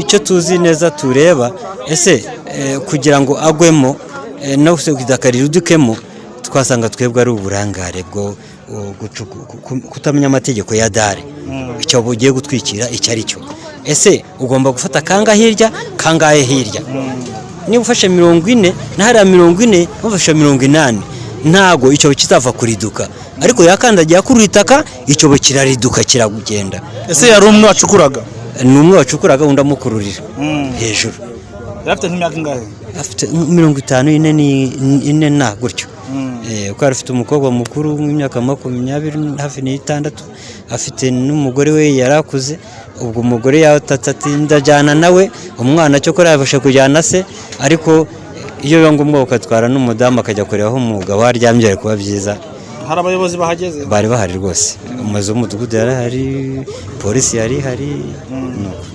icyo tuzi neza tureba ese kugira ngo agwemo no kudakarira twasanga twebwe ari uburangare bwo kutamenya amategeko ya dare icyo bugiye gutwikira icyo ari cyo ese ugomba gufata kangahe hirya niba ufashe 40 na hariya 40 ufashe 80 ntago icyo kizava kuriduka ariko yakandagiye kuri itaka icyo kirariduka kiragenda. Ese yari umwe wacukuraga? Ni umwe wacukuraga undi amukururira hejuru. Afite nk'imyaka ingahe? Afite 54 na gutyo. Uko afite umukobwa mukuru w'imyaka 20 hafi n'itandatu, afite n'umugore we yarakuze, ubwo umugore yatatati ndajyana nawe, umwana cyo kora yabasha kujyana se, ariko iyo biba ngombwa ukatwara n'umudamu akajya kureba aho umugabo waryamye ari kuba byiza. Hari abayobozi bahageze? Bari bahari rwose, umuyobozi w'umudugudu yari hari, polisi yari hari.